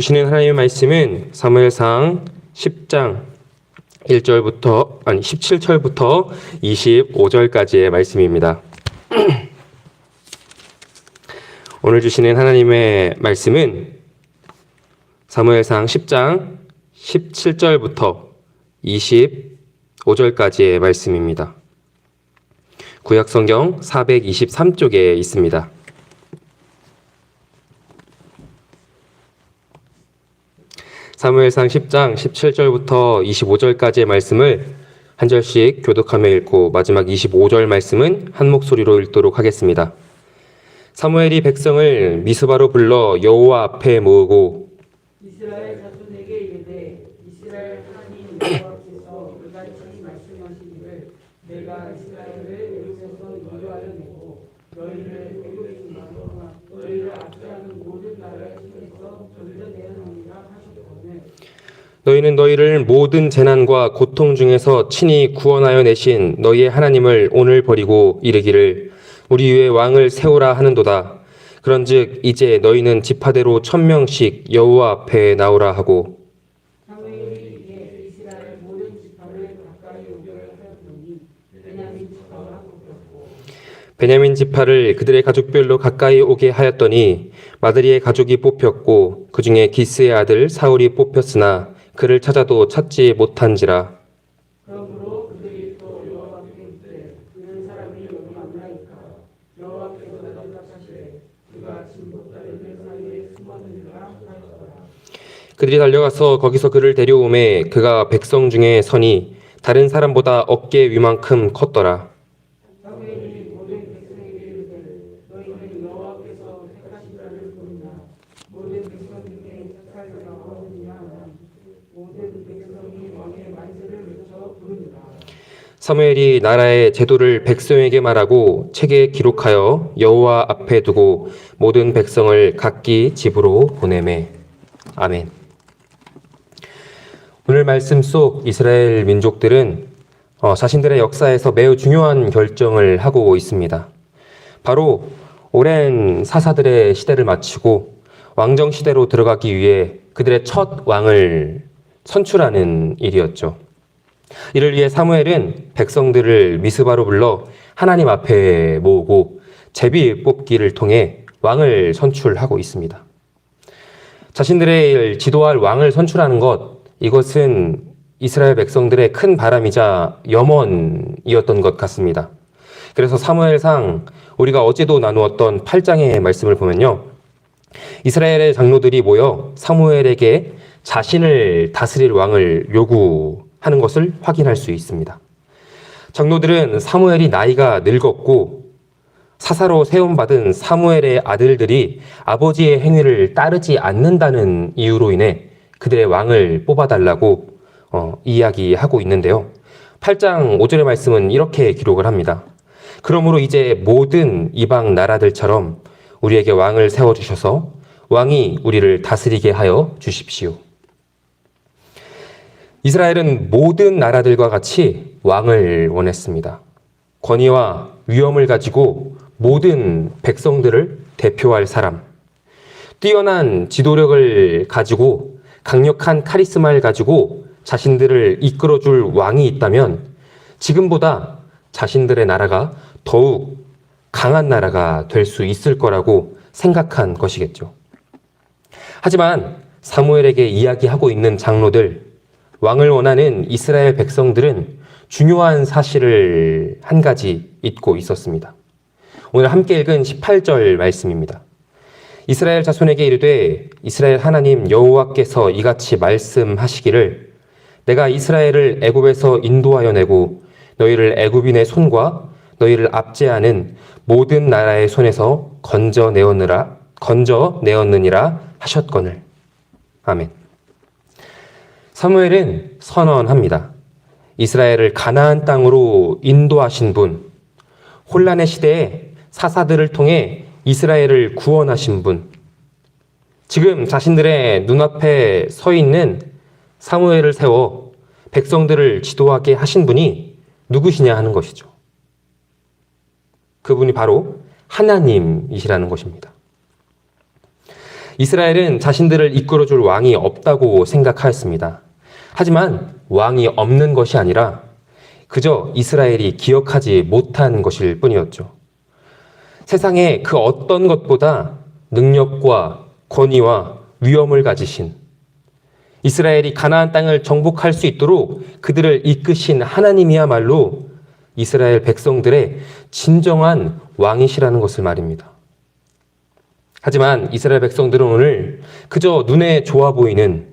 주시는 하나님의 말씀은 사무엘상 10장 17절부터 25절까지의 말씀입니다. 오늘 주시는 하나님의 말씀은 사무엘상 10장 17절부터 25절까지의 말씀입니다. 구약성경 423쪽에 있습니다. 사무엘상 10장 17절부터 25절까지의 말씀을 한 절씩 교독하며 읽고 마지막 25절 말씀은 한 목소리로 읽도록 하겠습니다. 사무엘이 백성을 미스바로 불러 여호와 앞에 모으고 이스라엘 자손에게 이르되 이스라엘 하나님 여호와께서 이같이 말씀하시기를 내가 이스라엘을 애굽에서 인도하여 내고 너희를 애굽에서 너희를 압제하는 모든 나라의 손에서 건져내었느니라 하셨거늘 너희는 너희를 모든 재난과 고통 중에서 친히 구원하여 내신 너희의 하나님을 오늘 버리고 이르기를 우리 위에 왕을 세우라 하는도다. 그런즉 이제 너희는 지파대로 1000명씩 여호와 앞에 나오라 하고 사무엘이 이에 이스라엘 모든 지파를 가까이 오게 하였더니 베냐민 지파가 뽑혔고 베냐민 지파를 그들의 가족별로 가까이 오게 하였더니 마드리의 가족이 뽑혔고 그 중에 기스의 아들 사울이 뽑혔으나 그를 찾아도 찾지 못한지라. 그러므로 그들이 또 여호와께 이르되 그는 사람이 여기 없나이까 여호와께서 대답하시되 그가 진국과 열매 사이에 숨었느니라 하였더라. 그들이 달려가서 거기서 그를 데려오매 그가 백성 중에 서니 다른 사람보다 어깨 위만큼 컸더라. 사무엘이 모든 백성에게 이르되 너희는 여호와께서 택하신 자를 보느냐 모든 백성 중에 택할 자가 없느냐 모든 백성이 왕의 만세를 외쳐 부르니라. 사무엘이 나라의 제도를 백성에게 말하고 책에 기록하여 여호와 앞에 두고 모든 백성을 각기 집으로 보내매. 아멘. 오늘 말씀 속 이스라엘 민족들은 자신들의 역사에서 매우 중요한 결정을 하고 있습니다. 바로 오랜 사사들의 시대를 마치고 왕정 시대로 들어가기 위해 그들의 첫 왕을 선출하는 일이었죠. 이를 위해 사무엘은 백성들을 미스바로 불러 하나님 앞에 모으고 제비 뽑기를 통해 왕을 선출하고 있습니다. 자신들의 지도할 왕을 선출하는 이것은 이스라엘 백성들의 큰 바람이자 염원이었던 것 같습니다. 그래서 사무엘상 우리가 어제도 나누었던 8장의 말씀을 보면요, 이스라엘의 장로들이 모여 사무엘에게 자신을 다스릴 왕을 요구하는 것을 확인할 수 있습니다. 장로들은 사무엘이 나이가 늙었고 사사로 세움받은 사무엘의 아들들이 아버지의 행위를 따르지 않는다는 이유로 인해 그들의 왕을 뽑아달라고 이야기하고 있는데요. 8장 5절의 말씀은 이렇게 기록을 합니다. 그러므로 이제 모든 이방 나라들처럼 우리에게 왕을 세워주셔서 왕이 우리를 다스리게 하여 주십시오. 이스라엘은 모든 나라들과 같이 왕을 원했습니다. 권위와 위엄을 가지고 모든 백성들을 대표할 사람, 뛰어난 지도력을 가지고 강력한 카리스마를 가지고 자신들을 이끌어줄 왕이 있다면 지금보다 자신들의 나라가 더욱 강한 나라가 될 수 있을 거라고 생각한 것이겠죠. 하지만 사무엘에게 이야기하고 있는 장로들, 왕을 원하는 이스라엘 백성들은 중요한 사실을 한 가지 잊고 있었습니다. 오늘 함께 읽은 18절 말씀입니다. 이스라엘 자손에게 이르되 이스라엘 하나님 여호와께서 이같이 말씀하시기를 내가 이스라엘을 애굽에서 인도하여 내고 너희를 애굽인의 손과 너희를 압제하는 모든 나라의 손에서 건져내었느니라 하셨거늘. 아멘. 사무엘은 선언합니다. 이스라엘을 가나안 땅으로 인도하신 분, 혼란의 시대에 사사들을 통해 이스라엘을 구원하신 분, 지금 자신들의 눈앞에 서 있는 사무엘을 세워 백성들을 지도하게 하신 분이 누구시냐 하는 것이죠. 그분이 바로 하나님이시라는 것입니다. 이스라엘은 자신들을 이끌어줄 왕이 없다고 생각하였습니다. 하지만 왕이 없는 것이 아니라 그저 이스라엘이 기억하지 못한 것일 뿐이었죠. 세상에 그 어떤 것보다 능력과 권위와 위엄을 가지신, 이스라엘이 가나안 땅을 정복할 수 있도록 그들을 이끄신 하나님이야말로 이스라엘 백성들의 진정한 왕이시라는 것을 말입니다. 하지만 이스라엘 백성들은 오늘 그저 눈에 좋아 보이는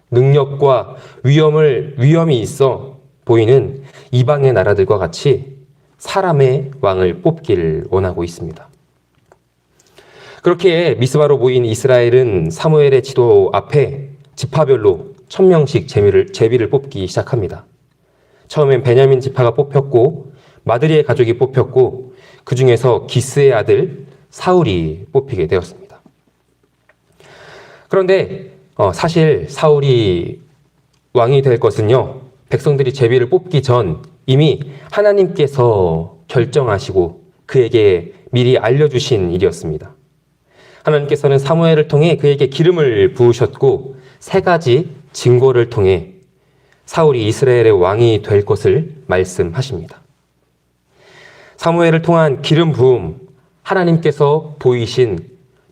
능력과 위엄이 있어 보이는 이방의 나라들과 같이 사람의 왕을 뽑기를 원하고 있습니다. 그렇게 미스바로 모인 이스라엘은 사무엘의 지도 앞에 지파별로 1000명씩 제비를 뽑기 시작합니다. 처음엔 베냐민 지파가 뽑혔고 마드리의 가족이 뽑혔고 그 중에서 기스의 아들 사울이 뽑히게 되었습니다. 그런데 사실 사울이 왕이 될 것은요, 백성들이 제비를 뽑기 전 이미 하나님께서 결정하시고 그에게 미리 알려주신 일이었습니다. 하나님께서는 사무엘을 통해 그에게 기름을 부으셨고 3가지 증거를 통해 사울이 이스라엘의 왕이 될 것을 말씀하십니다. 사무엘을 통한 기름 부음, 하나님께서 보이신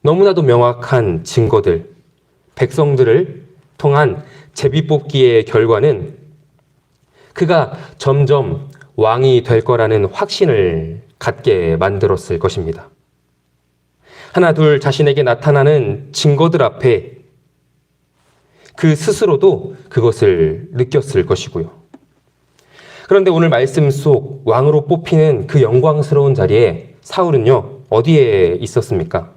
너무나도 명확한 증거들, 백성들을 통한 제비 뽑기의 결과는 그가 점점 왕이 될 거라는 확신을 갖게 만들었을 것입니다. 하나 둘 자신에게 나타나는 증거들 앞에 그 스스로도 그것을 느꼈을 것이고요. 그런데 오늘 말씀 속 왕으로 뽑히는 그 영광스러운 자리에 사울은요, 어디에 있었습니까?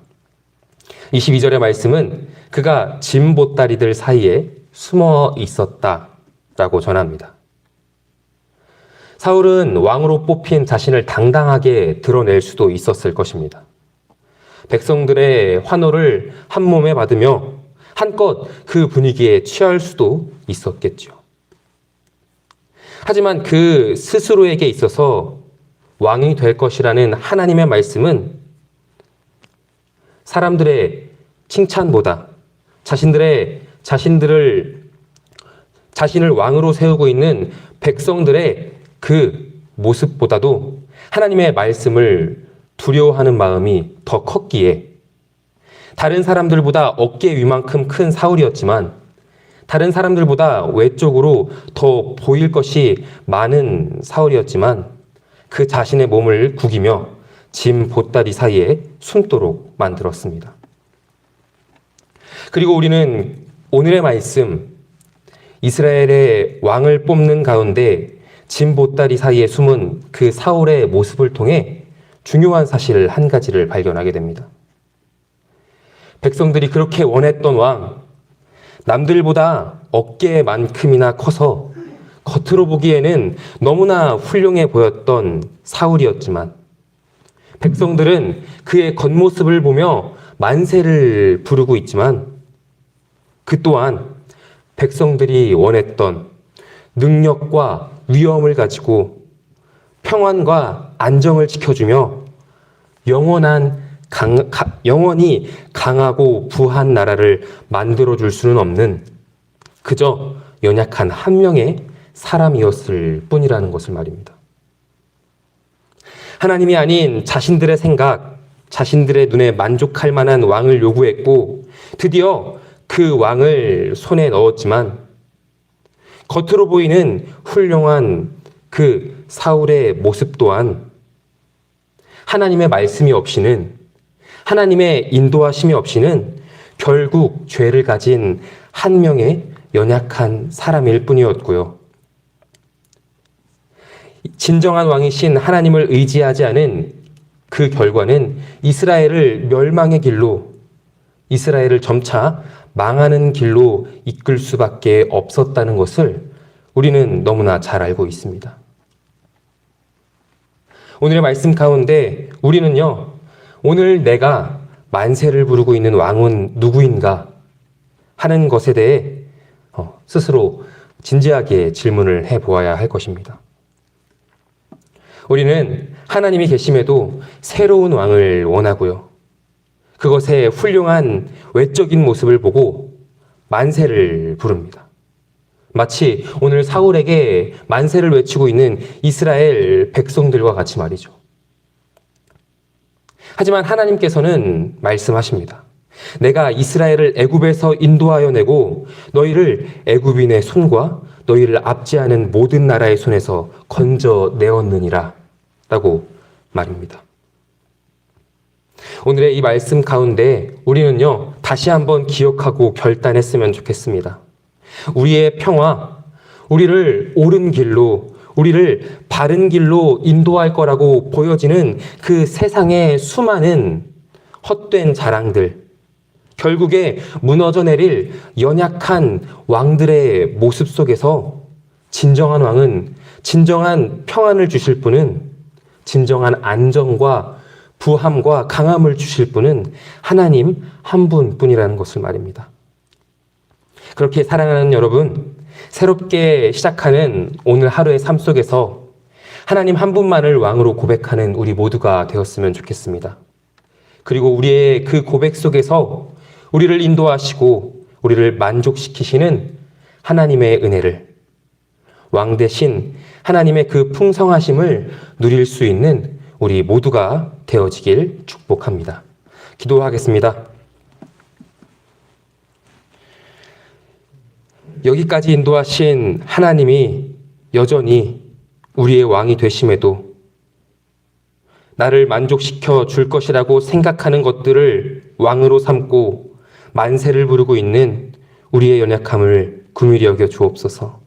22절의 말씀은 그가 짐 보따리들 사이에 숨어 있었다라고 전합니다. 사울은 왕으로 뽑힌 자신을 당당하게 드러낼 수도 있었을 것입니다. 백성들의 환호를 한 몸에 받으며 한껏 그 분위기에 취할 수도 있었겠죠. 하지만 그 스스로에게 있어서 왕이 될 것이라는 하나님의 말씀은 사람들의 칭찬보다 자신을 왕으로 세우고 있는 백성들의 그 모습보다도 하나님의 말씀을 두려워하는 마음이 더 컸기에 다른 사람들보다 어깨 위만큼 큰 사울이었지만 다른 사람들보다 외적으로 더 보일 것이 많은 사울이었지만 그 자신의 몸을 구기며 짐 보따리 사이에 숨도록 만들었습니다. 그리고 우리는 오늘의 말씀, 이스라엘의 왕을 뽑는 가운데 짐 보따리 사이에 숨은 그 사울의 모습을 통해 중요한 사실 한 가지를 발견하게 됩니다. 백성들이 그렇게 원했던 왕, 남들보다 어깨만큼이나 커서 겉으로 보기에는 너무나 훌륭해 보였던 사울이었지만 백성들은 그의 겉모습을 보며 만세를 부르고 있지만 그 또한 백성들이 원했던 능력과 위엄을 가지고 평안과 안정을 지켜주며 영원히 강하고 부한 나라를 만들어줄 수는 없는 그저 연약한 한 명의 사람이었을 뿐이라는 것을 말입니다. 하나님이 아닌 자신들의 생각, 자신들의 눈에 만족할 만한 왕을 요구했고 드디어 그 왕을 손에 넣었지만 겉으로 보이는 훌륭한 그 사울의 모습 또한 하나님의 말씀이 없이는, 하나님의 인도하심이 없이는 결국 죄를 가진 한 명의 연약한 사람일 뿐이었고요. 진정한 왕이신 하나님을 의지하지 않은 그 결과는 이스라엘을 멸망의 길로, 이스라엘을 점차 망하는 길로 이끌 수밖에 없었다는 것을 우리는 너무나 잘 알고 있습니다. 오늘의 말씀 가운데 우리는요, 오늘 내가 만세를 부르고 있는 왕은 누구인가 하는 것에 대해 스스로 진지하게 질문을 해보아야 할 것입니다. 우리는 하나님이 계심에도 새로운 왕을 원하고요. 그것의 훌륭한 외적인 모습을 보고 만세를 부릅니다. 마치 오늘 사울에게 만세를 외치고 있는 이스라엘 백성들과 같이 말이죠. 하지만 하나님께서는 말씀하십니다. 내가 이스라엘을 애굽에서 인도하여 내고 너희를 애굽인의 손과 너희를 압제하는 모든 나라의 손에서 건져내었느니라 라고 말입니다. 오늘의 이 말씀 가운데 우리는요, 다시 한번 기억하고 결단했으면 좋겠습니다. 우리의 평화, 우리를 옳은 길로, 우리를 바른 길로 인도할 거라고 보여지는 그 세상의 수많은 헛된 자랑들, 결국에 무너져 내릴 연약한 왕들의 모습 속에서 진정한 왕은, 진정한 평안을 주실 분은, 진정한 안정과 부함과 강함을 주실 분은 하나님 한 분뿐이라는 것을 말입니다. 그렇게 사랑하는 여러분, 새롭게 시작하는 오늘 하루의 삶 속에서 하나님 한 분만을 왕으로 고백하는 우리 모두가 되었으면 좋겠습니다. 그리고 우리의 그 고백 속에서 우리를 인도하시고 우리를 만족시키시는 하나님의 은혜를, 왕 대신 하나님의 그 풍성하심을 누릴 수 있는 우리 모두가 되어지길 축복합니다. 기도하겠습니다. 여기까지 인도하신 하나님이 여전히 우리의 왕이 되심에도 나를 만족시켜 줄 것이라고 생각하는 것들을 왕으로 삼고 만세를 부르고 있는 우리의 연약함을 긍휼히 여겨 주옵소서.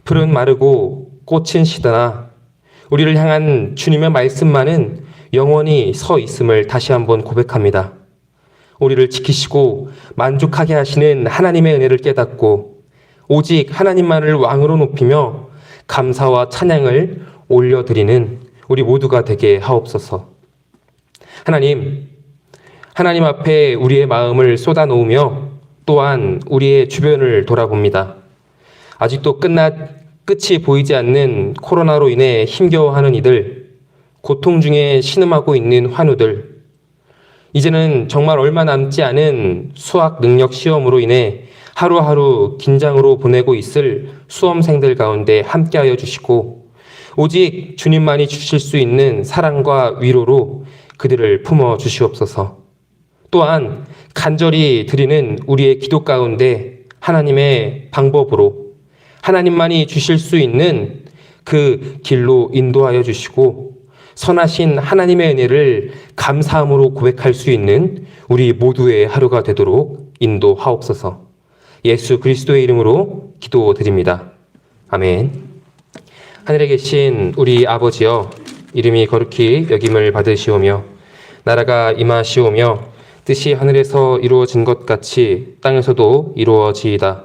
풀은 마르고 꽃은 시드나 우리를 향한 주님의 말씀만은 영원히 서 있음을 다시 한번 고백합니다. 우리를 지키시고 만족하게 하시는 하나님의 은혜를 깨닫고 오직 하나님만을 왕으로 높이며 감사와 찬양을 올려드리는 우리 모두가 되게 하옵소서. 하나님 앞에 우리의 마음을 쏟아놓으며 또한 우리의 주변을 돌아봅니다. 아직도 끝이 보이지 않는 코로나로 인해 힘겨워하는 이들, 고통 중에 신음하고 있는 환우들, 이제는 정말 얼마 남지 않은 수학 능력 시험으로 인해 하루하루 긴장으로 보내고 있을 수험생들 가운데 함께하여 주시고 오직 주님만이 주실 수 있는 사랑과 위로로 그들을 품어 주시옵소서. 또한 간절히 드리는 우리의 기도 가운데 하나님의 방법으로 하나님만이 주실 수 있는 그 길로 인도하여 주시고 선하신 하나님의 은혜를 감사함으로 고백할 수 있는 우리 모두의 하루가 되도록 인도하옵소서. 예수 그리스도의 이름으로 기도드립니다. 아멘. 하늘에 계신 우리 아버지여, 이름이 거룩히 여김을 받으시오며 나라가 임하시오며 뜻이 하늘에서 이루어진 것 같이 땅에서도 이루어지이다.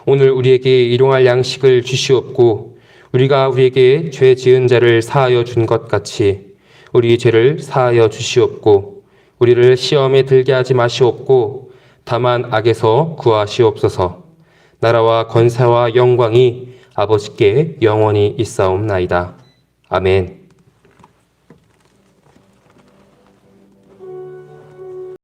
오늘 우리에게 일용할 양식을 주시옵고 우리가 우리에게 죄 지은 자를 사하여 준 것 같이 우리 죄를 사하여 주시옵고 우리를 시험에 들게 하지 마시옵고 다만 악에서 구하시옵소서. 나라와 권세와 영광이 아버지께 영원히 있사옵나이다. 아멘.